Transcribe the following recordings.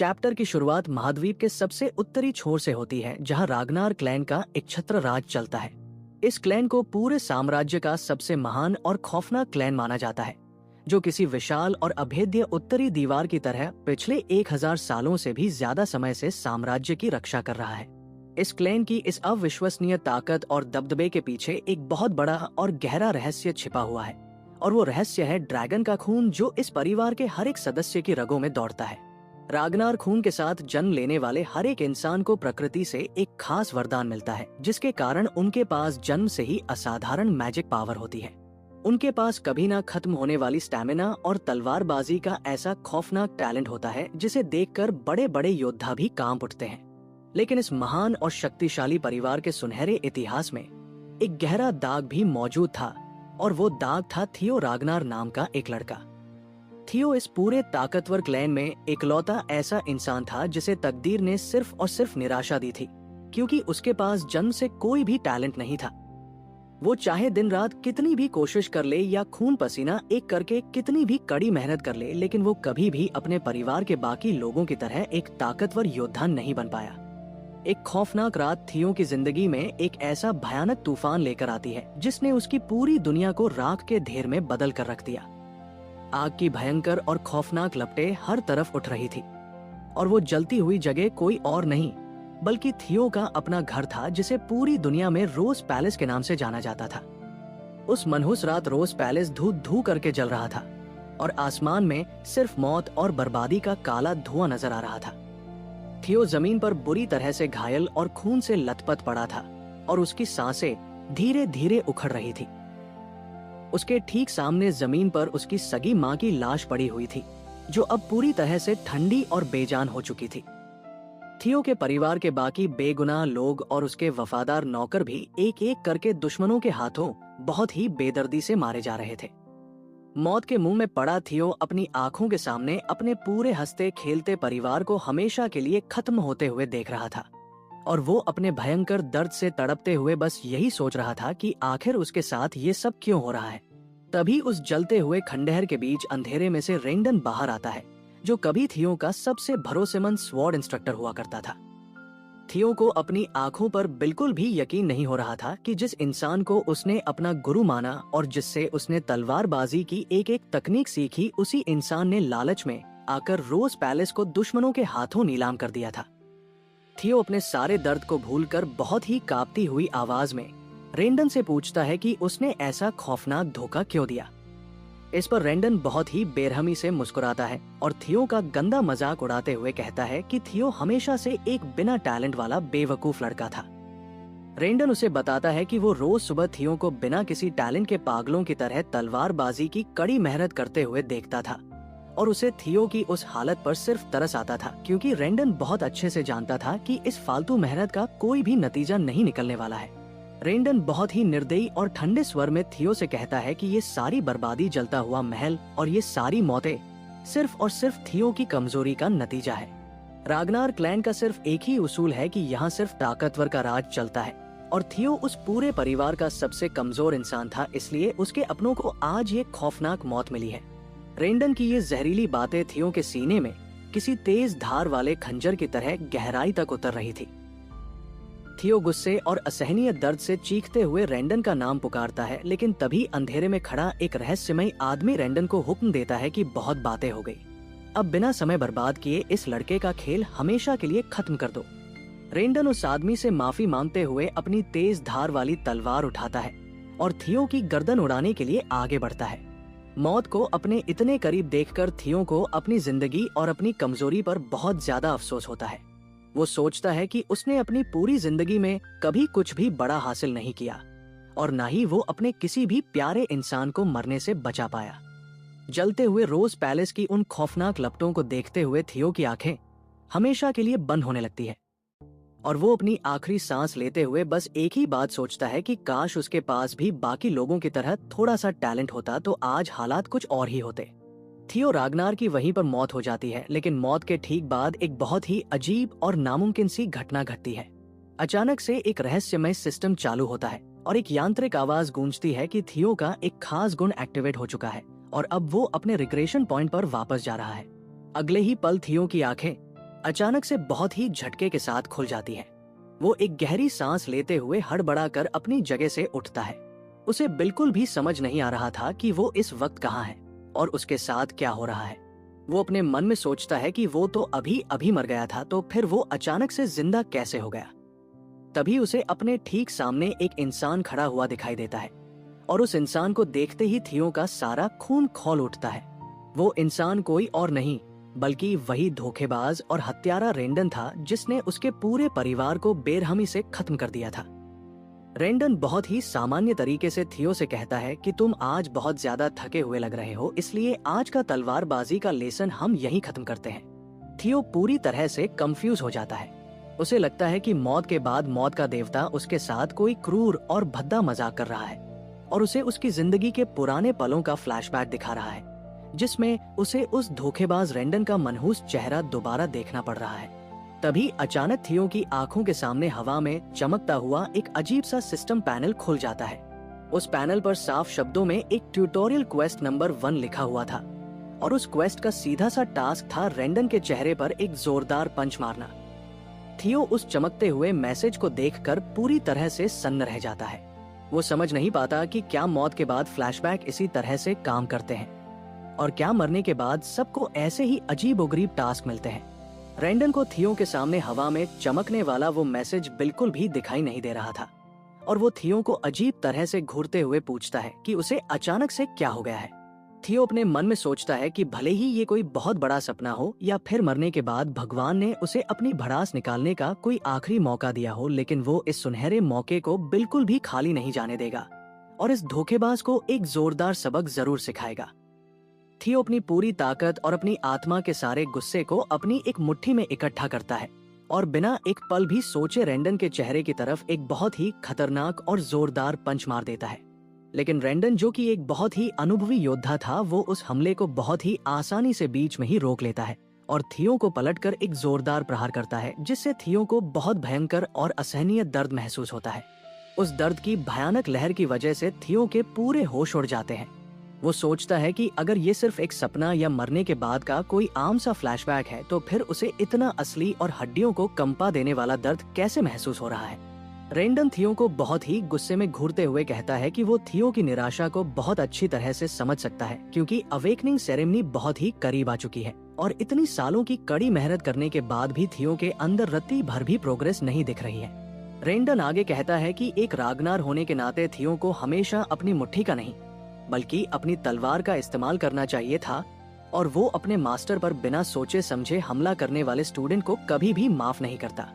Chapter की शुरुआत महाद्वीप के सबसे उत्तरी छोर से होती है, जहां रागनार क्लैन का एक छत्र राज चलता है। इस क्लैन को पूरे साम्राज्य का सबसे महान और खौफनाक क्लैन माना जाता है, जो किसी विशाल और अभेद्य उत्तरी दीवार की तरह पिछले 1000 सालों से भी ज्यादा समय से साम्राज्य की रक्षा कर रहा है। इस क्लैन की इस अविश्वसनीय ताकत और दबदबे के पीछे एक बहुत बड़ा और गहरा रहस्य छिपा हुआ है, और वो रहस्य है ड्रैगन का खून, जो इस परिवार के हर एक सदस्य की रगों में दौड़ता है। रागनार खून के साथ जन्म लेने वाले हर एक इंसान को प्रकृति से एक खास वरदान मिलता है, जिसके कारण उनके पास जन्म से ही असाधारण मैजिक पावर होती है। उनके पास कभी ना खत्म होने वाली स्टैमिना और तलवारबाजी का ऐसा खौफनाक टैलेंट होता है, जिसे देखकर बड़े बड़े योद्धा भी कांप उठते हैं। लेकिन इस महान और शक्तिशाली परिवार के सुनहरे इतिहास में एक गहरा दाग भी मौजूद था, और वो दाग था थियो रागनार नाम का एक लड़का। थियो इस पूरे ताकतवर क्लैन में इकलौता ऐसा इंसान था जिसे तकदीर ने सिर्फ और सिर्फ निराशा दी थी, क्योंकि उसके पास जन्म से कोई भी टैलेंट नहीं था। वो चाहे दिन रात कितनी भी कोशिश कर ले या खून पसीना एक करके कितनी भी कड़ी मेहनत कर ले, लेकिन वो कभी भी अपने परिवार के बाकी लोगों की तरह एक ताकतवर योद्धा नहीं बन पाया। एक खौफनाक रात थियो की जिंदगी में एक ऐसा भयानक तूफान लेकर आती है, जिसने उसकी पूरी दुनिया को राख के ढेर में बदल कर रख दिया। आग की भयंकर और खौफनाक लपटें हर तरफ उठ रही थी, और वो जलती हुई जगह कोई और नहीं बल्कि थियो का अपना घर था, जिसे पूरी दुनिया में रोज पैलेस के नाम से जाना जाता था। उस मनहूस रात रोज पैलेस धू धू करके जल रहा था, और आसमान में सिर्फ मौत और बर्बादी का काला धुआं नजर आ रहा था। थियो जमीन पर बुरी तरह से घायल और खून से लथपथ पड़ा था, और उसकी सांसें धीरे धीरे उखड़ रही थी। उसके ठीक सामने जमीन पर उसकी सगी माँ की लाश पड़ी हुई थी, जो अब पूरी तरह से ठंडी और बेजान हो चुकी थी। थियो के परिवार के बाकी बेगुनाह लोग और उसके वफादार नौकर भी एक एक करके दुश्मनों के हाथों बहुत ही बेदर्दी से मारे जा रहे थे। मौत के मुंह में पड़ा थियो अपनी आंखों के सामने अपने पूरे हंसते खेलते परिवार को हमेशा के लिए खत्म होते हुए देख रहा था, और वो अपने भयंकर दर्द से तड़पते हुए बस यही सोच रहा था कि आखिर उसके साथ ये सब क्यों हो रहा है। तभी उस जलते हुए खंडहर के बीच अंधेरे में से रेंडन बाहर आता है, जो कभी थियो का सबसे भरोसेमंद स्वॉर्ड इंस्ट्रक्टर हुआ करता था। थियो को अपनी आंखों पर बिल्कुल भी यकीन नहीं हो रहा था कि जिस इंसान को उसने अपना गुरु माना और जिससे उसने तलवारबाजी की एक एक तकनीक सीखी, उसी इंसान ने लालच में आकर रोज पैलेस को दुश्मनों के हाथों नीलाम कर दिया था। थियो अपने सारे दर्द को भूलकर बहुत ही कांपती हुई आवाज में रेंडन से पूछता है कि उसने ऐसा खौफनाक धोखा क्यों दिया। इस पर रेंडन बहुत ही बेरहमी से मुस्कुराता है और थियो का गंदा मजाक उड़ाते हुए कहता है कि थियो हमेशा से एक बिना टैलेंट वाला बेवकूफ लड़का था। रेंडन उसे बताता है कि वो रोज सुबह थियो को बिना किसी टैलेंट के पागलों की तरह तलवारबाजी की कड़ी मेहनत करते हुए देखता था, और उसे थियो की उस हालत पर सिर्फ तरस आता था, क्योंकि रेंडन बहुत अच्छे से जानता था कि इस फालतू मेहनत का कोई भी नतीजा नहीं निकलने वाला है। रेंडन बहुत ही निर्दयी और ठंडे स्वर में थियो से कहता है कि ये सारी बर्बादी, जलता हुआ महल और ये सारी मौतें सिर्फ और सिर्फ थियो की कमजोरी का नतीजा है। रागनार क्लैन का सिर्फ एक ही उसूल है कि यहाँ सिर्फ ताकतवर का राज चलता है, और थियो उस पूरे परिवार का सबसे कमजोर इंसान था, इसलिए उसके अपनों को आज ये खौफनाक मौत मिली है। रेंडन की ये जहरीली बातें थियो के सीने में किसी तेज धार वाले खंजर की तरह गहराई तक उतर रही थी। थियो गुस्से और असहनीय दर्द से चीखते हुए रेंडन का नाम पुकारता है, लेकिन तभी अंधेरे में खड़ा एक रहस्यमयी आदमी रेंडन को हुक्म देता है कि बहुत बातें हो गई, अब बिना समय बर्बाद किए इस लड़के का खेल हमेशा के लिए खत्म कर दो। रेंडन उस आदमी से माफी मांगते हुए अपनी तेज धार वाली तलवार उठाता है और थियो की गर्दन उड़ाने के लिए आगे बढ़ता है। मौत को अपने इतने करीब देखकर थियो को अपनी जिंदगी और अपनी कमजोरी पर बहुत ज्यादा अफसोस होता है। वो सोचता है कि उसने अपनी पूरी जिंदगी में कभी कुछ भी बड़ा हासिल नहीं किया, और ना ही वो अपने किसी भी प्यारे इंसान को मरने से बचा पाया। जलते हुए रोज पैलेस की उन खौफनाक लपटों को देखते हुए थियो की आंखें हमेशा के लिए बंद होने लगती है, और वो अपनी आखिरी सांस लेते हुए बस एक ही बात सोचता है कि काश उसके पास भी बाकी लोगों की तरह थोड़ा सा टैलेंट होता तो आज हालात कुछ और ही होते। थियो रागनार की वहीं पर मौत हो जाती है, लेकिन मौत के ठीक बाद एक बहुत ही अजीब और नामुमकिन सी घटना घटती है। अचानक से एक रहस्यमय सिस्टम चालू होता है और एक यांत्रिक आवाज गूंजती है कि थियो का एक खास गुण एक्टिवेट हो चुका है और अब वो अपने रिक्रिएशन पॉइंट पर वापस जा रहा है। अगले ही पल थियो की आंखें अचानक से बहुत ही झटके के साथ खुल जाती है। वो एक गहरी सांस लेते हुए हड़बड़ाकर अपनी जगह से उठता है। उसे बिल्कुल भी समझ नहीं आ रहा था कि वो इस वक्त कहाँ है और उसके साथ क्या हो रहा है। वो अपने मन में सोचता है कि वो तो अभी अभी मर गया था, तो फिर वो अचानक से जिंदा कैसे हो गया। तभी उसे अपने ठीक सामने एक इंसान खड़ा हुआ दिखाई देता है और उस इंसान को देखते ही थियो का सारा खून खौल उठता है। वो इंसान कोई और नहीं बल्कि वही धोखेबाज और हत्यारा रेंडन था, जिसने उसके पूरे परिवार को बेरहमी से खत्म कर दिया था। रेंडन बहुत ही सामान्य तरीके से थियो से कहता है कि तुम आज बहुत ज्यादा थके हुए लग रहे हो, इसलिए आज का तलवारबाजी का लेसन हम यहीं खत्म करते हैं। थियो पूरी तरह से कंफ्यूज हो जाता है। उसे लगता है कि मौत के बाद मौत का देवता उसके साथ कोई क्रूर और भद्दा मजाक कर रहा है और उसे उसकी जिंदगी के पुराने पलों का फ्लैशबैक दिखा रहा है, जिसमें उसे उस धोखेबाज रेंडन का मनहूस चेहरा दोबारा देखना पड़ रहा है। तभी अचानक थियो की आंखों के सामने हवा में चमकता हुआ एक अजीब सा सिस्टम पैनल खुल जाता है। उस पैनल पर साफ शब्दों में एक ट्यूटोरियल क्वेस्ट नंबर 1 लिखा हुआ था और उस क्वेस्ट का सीधा सा टास्क था रेंडन के चेहरे पर एक जोरदार पंच मारना। थियो उस चमकते हुए मैसेज को देखकर पूरी तरह से सन्न रह जाता है। वो समझ नहीं पाता कि क्या मौत के बाद फ्लैशबैक इसी तरह से काम करते हैं और क्या मरने के बाद सबको ऐसे ही अजीबोगरीब टास्क मिलते हैं। रेंडन को थियो के सामने हवा में चमकने वाला वो मैसेज बिल्कुल भी दिखाई नहीं दे रहा था और वो थियो को अजीब तरह से घूरते हुए पूछता है कि उसे अचानक से क्या हो गया है। थियो अपने मन में सोचता है कि भले ही ये कोई बहुत बड़ा सपना हो या फिर मरने के बाद भगवान ने उसे अपनी भड़ास निकालने का कोई आखिरी मौका दिया हो, लेकिन वो इस सुनहरे मौके को बिल्कुल भी खाली नहीं जाने देगा और इस धोखेबाज को एक जोरदार सबक जरूर सिखाएगा। थियो अपनी पूरी ताकत और अपनी आत्मा के सारे गुस्से को अपनी एक मुट्ठी में इकट्ठा करता है और बिना एक पल भी सोचे रेंडन के चेहरे की तरफ एक बहुत ही खतरनाक और जोरदार पंच मार देता है। लेकिन रेंडन, जो कि एक बहुत ही अनुभवी योद्धा था, वो उस हमले को बहुत ही आसानी से बीच में ही रोक लेता है और थियो को पलटकर एक जोरदार प्रहार करता है, जिससे थियो को बहुत भयंकर और असहनीय दर्द महसूस होता है। उस दर्द की भयानक लहर की वजह से थियो के पूरे होश उड़ जाते हैं। वो सोचता है कि अगर ये सिर्फ एक सपना या मरने के बाद का कोई आम सा फ्लैशबैक है, तो फिर उसे इतना असली और हड्डियों को कंपा देने वाला दर्द कैसे महसूस हो रहा है। रेंडन थियो को बहुत ही गुस्से में घूरते हुए कहता है कि वो थियो की निराशा को बहुत अच्छी तरह से समझ सकता है, क्योंकि अवेकनिंग सेरेमनी बहुत ही करीब आ चुकी है और इतनी सालों की कड़ी मेहनत करने के बाद भी थियो के अंदर रत्ती भर भी प्रोग्रेस नहीं दिख रही है। रेंडन आगे कहता है कि एक रागनार होने के नाते थियो को हमेशा अपनी मुट्ठी का नहीं बल्कि अपनी तलवार का इस्तेमाल करना चाहिए था और वो अपने मास्टर पर बिना सोचे समझे हमला करने वाले स्टूडेंट को कभी भी माफ नहीं करता।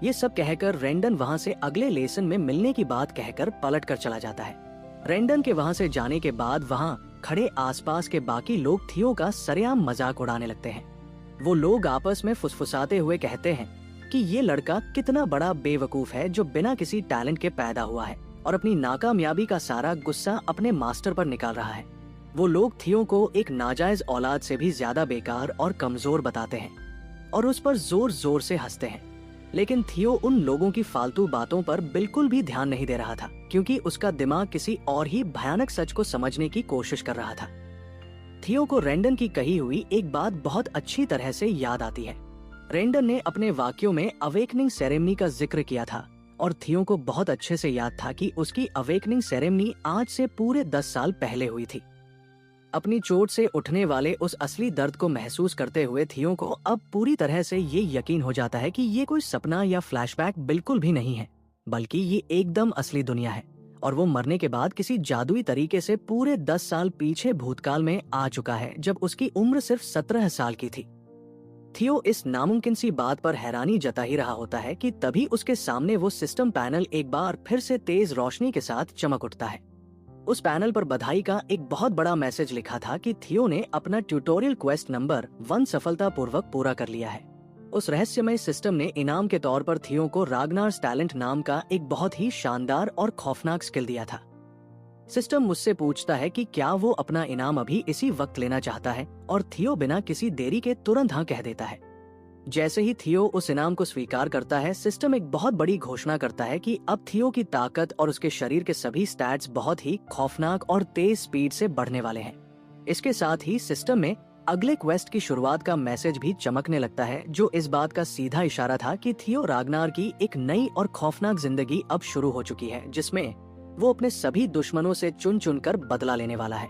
ये सब कहकर रेंडन वहाँ से अगले लेसन में मिलने की बात कहकर पलट कर चला जाता है। रेंडन के वहाँ से जाने के बाद वहाँ खड़े आसपास के बाकी लोग थियो का सरेआम मजाक उड़ाने लगते हैं। वो लोग आपस में फुसफुसाते हुए कहते हैं कि ये लड़का कितना बड़ा बेवकूफ है जो बिना किसी टैलेंट के पैदा हुआ है और अपनी नाकामयाबी का सारा गुस्सा अपने मास्टर पर निकाल रहा है। वो लोग थियो को एक नाजायज औलाद से भी ज्यादा बेकार और कमजोर बताते हैं और उस पर जोर जोर से हंसते हैं। लेकिन थियो उन लोगों की फालतू बातों पर बिल्कुल भी ध्यान नहीं दे रहा था, क्योंकि उसका दिमाग किसी और ही भयानक सच को समझने की कोशिश कर रहा था। थियो को रेंडन की कही हुई एक बात बहुत अच्छी तरह से याद आती है। रेंडन ने अपने वाक्यों में अवेकनिंग सेरेमनी का जिक्र किया था और थियो को बहुत अच्छे से याद था कि उसकी अवेकनिंग सेरेमनी आज से पूरे 10 साल पहले हुई थी। अपनी चोट से उठने वाले उस असली दर्द को महसूस करते हुए थियो को अब पूरी तरह से ये यकीन हो जाता है कि ये कोई सपना या फ्लैशबैक बिल्कुल भी नहीं है, बल्कि ये एकदम असली दुनिया है और वो मरने के बाद किसी जादुई तरीके से पूरे 10 साल पीछे भूतकाल में आ चुका है, जब उसकी उम्र सिर्फ 17 साल की थी। थियो इस नामुमकिन सी बात पर हैरानी जता ही रहा होता है कि तभी उसके सामने वो सिस्टम पैनल एक बार फिर से तेज रोशनी के साथ चमक उठता है। उस पैनल पर बधाई का एक बहुत बड़ा मैसेज लिखा था कि थियो ने अपना ट्यूटोरियल क्वेस्ट नंबर 1 सफलतापूर्वक पूरा कर लिया है। उस रहस्यमय सिस्टम ने इनाम के तौर पर थियो को रागनार्स टैलेंट नाम का एक बहुत ही शानदार और खौफनाक स्किल दिया था। सिस्टम मुझसे पूछता है कि क्या वो अपना इनाम अभी इसी वक्त लेना चाहता है और थियो बिना किसी देरी के तुरंत हाँ कह देता है। जैसे ही थियो उस इनाम को स्वीकार करता है, सिस्टम एक बहुत बड़ी घोषणा करता है कि अब थियो की ताकत और उसके शरीर के सभी स्टैट्स बहुत ही खौफनाक और तेज स्पीड से बढ़ने वाले हैं। इसके साथ ही सिस्टम में अगले क्वेस्ट की शुरुआत का मैसेज भी चमकने लगता है, जो इस बात का सीधा इशारा था कि थियो रागनार की एक नई और खौफनाक जिंदगी अब शुरू हो चुकी है, जिसमें वो अपने सभी दुश्मनों से चुन चुन कर बदला लेने वाला है।